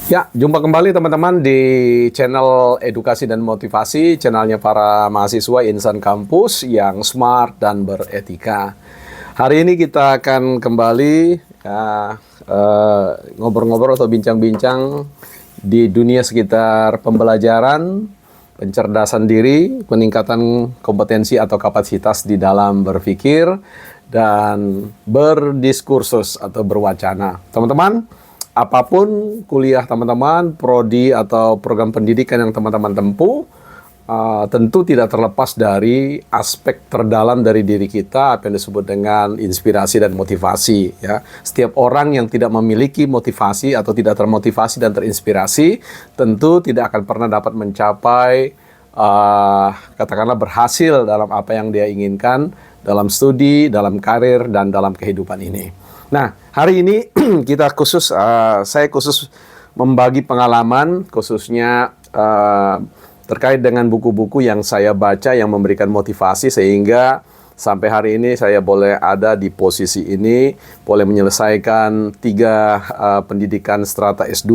Ya, jumpa kembali teman-teman di channel Edukasi dan Motivasi, channelnya para mahasiswa Insan Kampus yang smart dan beretika. Hari ini kita akan kembali ngobrol-ngobrol atau bincang-bincang di dunia sekitar pembelajaran, pencerdasan diri, peningkatan kompetensi atau kapasitas di dalam berpikir, dan berdiskursus atau berwacana. Teman-teman, apapun kuliah teman-teman, prodi atau program pendidikan yang teman-teman tempuh, tentu tidak terlepas dari aspek terdalam dari diri kita, apa yang disebut dengan inspirasi dan motivasi. Ya, setiap orang yang tidak memiliki motivasi atau tidak termotivasi dan terinspirasi, tentu tidak akan pernah dapat mencapai, katakanlah berhasil dalam apa yang dia inginkan dalam studi, dalam karir, dan dalam kehidupan ini. Nah, hari ini saya khusus membagi pengalaman, khususnya terkait dengan buku-buku yang saya baca yang memberikan motivasi sehingga sampai hari ini saya boleh ada di posisi ini, boleh menyelesaikan 3 pendidikan strata S2,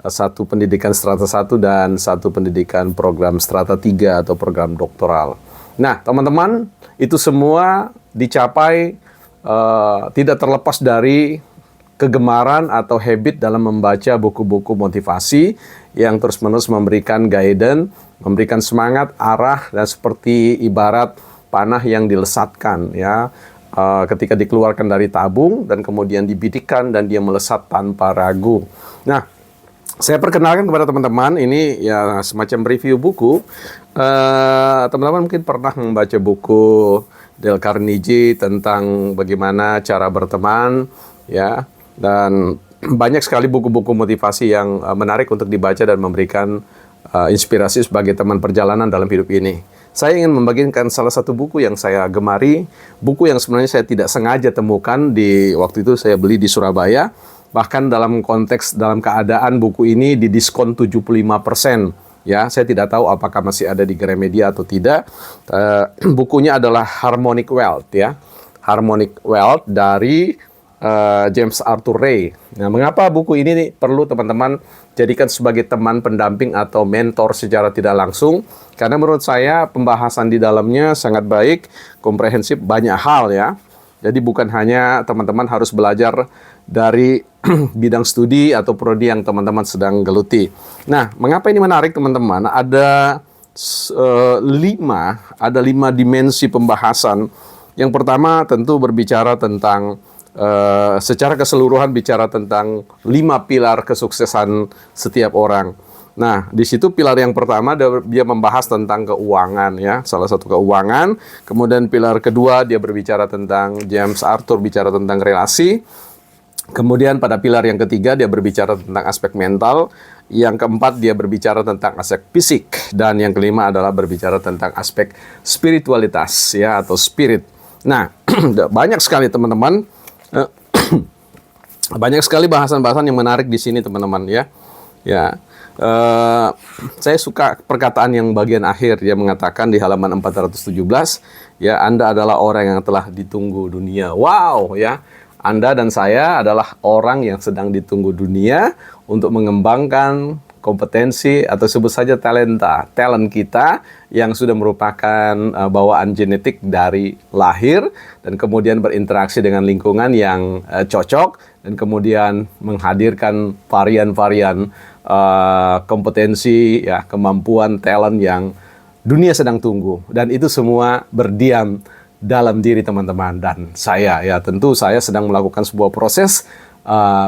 1 pendidikan strata 1, dan 1 pendidikan program strata 3 atau program doktoral. Nah, teman-teman, itu semua dicapai tidak terlepas dari kegemaran atau habit dalam membaca buku-buku motivasi yang terus-menerus memberikan guidance, memberikan semangat, arah, dan seperti ibarat panah yang dilesatkan, ya, ketika dikeluarkan dari tabung dan kemudian dibidikkan dan dia melesat tanpa ragu. Nah, saya perkenalkan kepada teman-teman, ini ya semacam review buku. Teman-teman mungkin pernah membaca buku Dale Carnegie tentang bagaimana cara berteman, ya, dan banyak sekali buku-buku motivasi yang menarik untuk dibaca dan memberikan inspirasi sebagai teman perjalanan dalam hidup ini. Saya ingin membagikan salah satu buku yang saya gemari, buku yang sebenarnya saya tidak sengaja temukan di waktu itu saya beli di Surabaya, bahkan dalam keadaan buku ini didiskon 75%. Ya, saya tidak tahu apakah masih ada di Gramedia atau tidak. Bukunya adalah Harmonic Wealth, ya. Harmonic Wealth dari James Arthur Ray. Nah, mengapa buku ini perlu teman-teman jadikan sebagai teman pendamping atau mentor secara tidak langsung? Karena menurut saya pembahasan di dalamnya sangat baik, komprehensif, banyak hal, ya. Jadi bukan hanya teman-teman harus belajar dari bidang studi atau prodi yang teman-teman sedang geluti. Nah, mengapa ini menarik teman-teman? Ada 5 dimensi pembahasan. Yang pertama tentu berbicara tentang secara keseluruhan bicara tentang 5 pilar kesuksesan setiap orang. Nah, di situ pilar yang pertama dia membahas tentang keuangan, ya, salah satu keuangan. Kemudian pilar kedua dia berbicara tentang James Arthur bicara tentang relasi. Kemudian pada pilar yang ketiga dia berbicara tentang aspek mental. Yang keempat dia berbicara tentang aspek fisik, dan yang kelima adalah berbicara tentang aspek spiritualitas, ya, atau spirit. Nah, banyak sekali teman-teman, banyak sekali bahasan-bahasan yang menarik di sini teman-teman, ya. Ya. Saya suka perkataan yang bagian akhir, dia mengatakan di halaman 417, ya, Anda adalah orang yang telah ditunggu dunia. Wow, ya. Anda dan saya adalah orang yang sedang ditunggu dunia untuk mengembangkan kompetensi atau sebut saja talent kita yang sudah merupakan bawaan genetik dari lahir dan kemudian berinteraksi dengan lingkungan yang cocok dan kemudian menghadirkan varian-varian kompetensi, ya, kemampuan, talent yang dunia sedang tunggu, dan itu semua berdiam dalam diri teman-teman dan saya, ya. Tentu saya sedang melakukan sebuah proses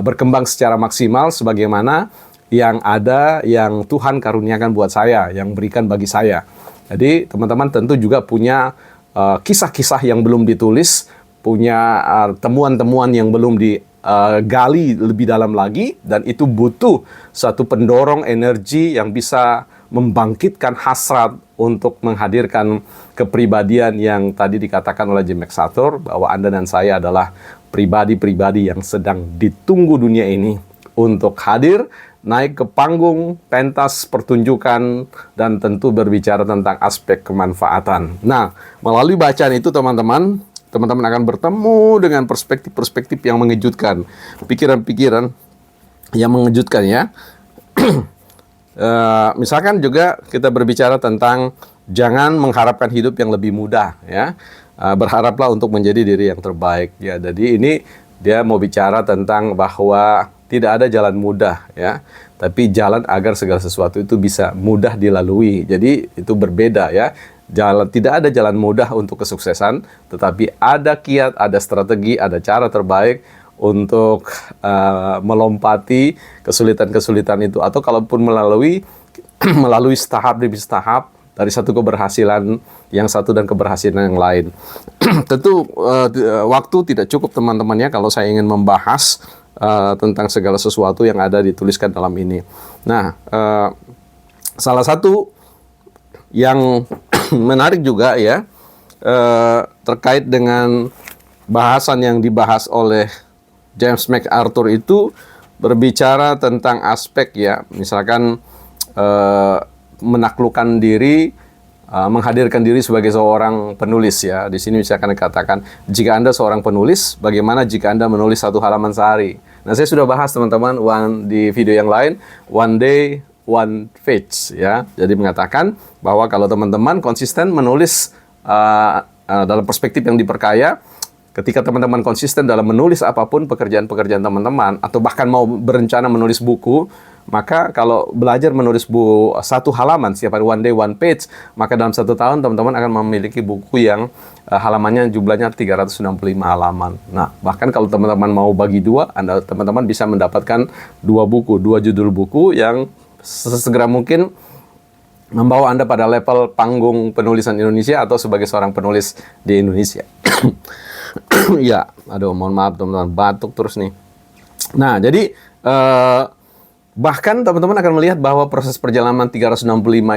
berkembang secara maksimal sebagaimana yang ada, yang Tuhan karuniakan buat saya, yang berikan bagi saya. Jadi teman-teman tentu juga punya kisah-kisah yang belum ditulis, punya temuan-temuan yang belum digali lebih dalam lagi, dan itu butuh satu pendorong energi yang bisa membangkitkan hasrat untuk menghadirkan kepribadian yang tadi dikatakan oleh James Arthur bahwa Anda dan saya adalah pribadi-pribadi yang sedang ditunggu dunia ini untuk hadir, naik ke panggung, pentas pertunjukan, dan tentu berbicara tentang aspek kemanfaatan. Nah, melalui bacaan itu teman-teman akan bertemu dengan perspektif-perspektif yang mengejutkan, pikiran-pikiran yang mengejutkan ya. Misalkan juga kita berbicara tentang jangan mengharapkan hidup yang lebih mudah ya. Berharaplah untuk menjadi diri yang terbaik ya. Jadi ini dia mau bicara tentang bahwa tidak ada jalan mudah ya, tapi jalan agar segala sesuatu itu bisa mudah dilalui. Jadi itu berbeda ya. Tidak ada jalan mudah untuk kesuksesan, tetapi ada kiat, ada strategi, ada cara terbaik untuk melompati kesulitan-kesulitan itu, atau kalaupun melalui tahap demi tahap dari satu keberhasilan yang satu dan keberhasilan yang lain. Tentu waktu tidak cukup teman-temannya kalau saya ingin membahas tentang segala sesuatu yang ada dituliskan dalam ini. Nah, salah satu yang menarik juga ya, terkait dengan bahasan yang dibahas oleh James MacArthur itu berbicara tentang aspek ya, misalkan menaklukkan diri, menghadirkan diri sebagai seorang penulis ya. Di sini misalkan dikatakan, jika Anda seorang penulis, bagaimana jika Anda menulis 1 halaman sehari? Nah, saya sudah bahas teman-teman di video yang lain, one day, one page ya. Jadi mengatakan bahwa kalau teman-teman konsisten menulis dalam perspektif yang diperkaya, ketika teman-teman konsisten dalam menulis apapun pekerjaan-pekerjaan teman-teman, atau bahkan mau berencana menulis buku, maka kalau belajar menulis 1 halaman setiap hari, one day, one page, maka dalam 1 tahun teman-teman akan memiliki buku yang halamannya jumlahnya 365 halaman. Nah, bahkan kalau teman-teman mau bagi 2, teman-teman bisa mendapatkan 2 buku, 2 judul buku yang sesegera mungkin membawa Anda pada level panggung penulisan Indonesia atau sebagai seorang penulis di Indonesia. Ya, aduh mohon maaf teman-teman, batuk terus nih. Nah, jadi bahkan teman-teman akan melihat bahwa proses perjalanan 365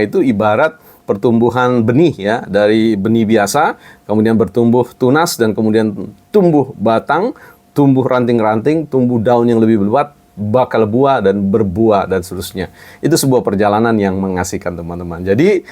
itu ibarat pertumbuhan benih ya, dari benih biasa, kemudian bertumbuh tunas, dan kemudian tumbuh batang, tumbuh ranting-ranting, tumbuh daun yang lebih lebat, bakal buah dan berbuah dan seterusnya. Itu sebuah perjalanan yang mengasihkan teman-teman. Jadi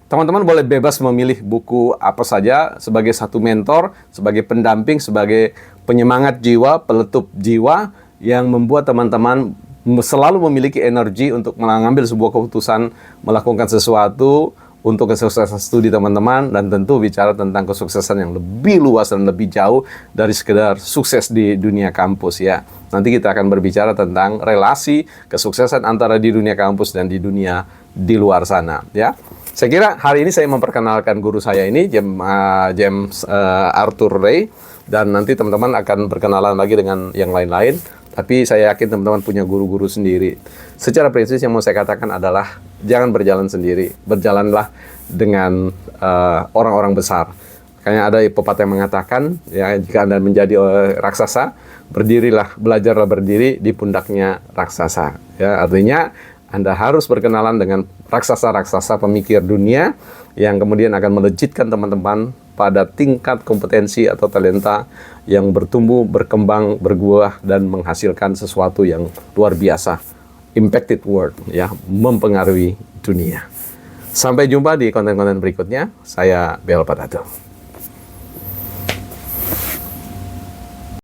teman-teman boleh bebas memilih buku apa saja sebagai satu mentor, sebagai pendamping, sebagai penyemangat jiwa, peletup jiwa yang membuat teman-teman selalu memiliki energi untuk mengambil sebuah keputusan, melakukan sesuatu untuk kesuksesan studi teman-teman, dan tentu bicara tentang kesuksesan yang lebih luas dan lebih jauh dari sekedar sukses di dunia kampus ya. Nanti kita akan berbicara tentang relasi kesuksesan antara di dunia kampus dan di dunia di luar sana ya. Saya kira hari ini saya memperkenalkan guru saya ini, James Arthur Ray, dan nanti teman-teman akan berkenalan lagi dengan yang lain-lain. Tapi saya yakin teman-teman punya guru-guru sendiri. Secara prinsip yang mau saya katakan adalah jangan berjalan sendiri, berjalanlah dengan orang-orang besar. Makanya ada pepatah yang mengatakan, ya, jika Anda menjadi raksasa, belajarlah berdiri di pundaknya raksasa. Ya, artinya Anda harus berkenalan dengan raksasa-raksasa pemikir dunia yang kemudian akan melejitkan teman-teman pada tingkat kompetensi atau talenta yang bertumbuh, berkembang, berbuah, dan menghasilkan sesuatu yang luar biasa. Impacted world, ya, mempengaruhi dunia. Sampai jumpa di konten-konten berikutnya. Saya Bel Padato.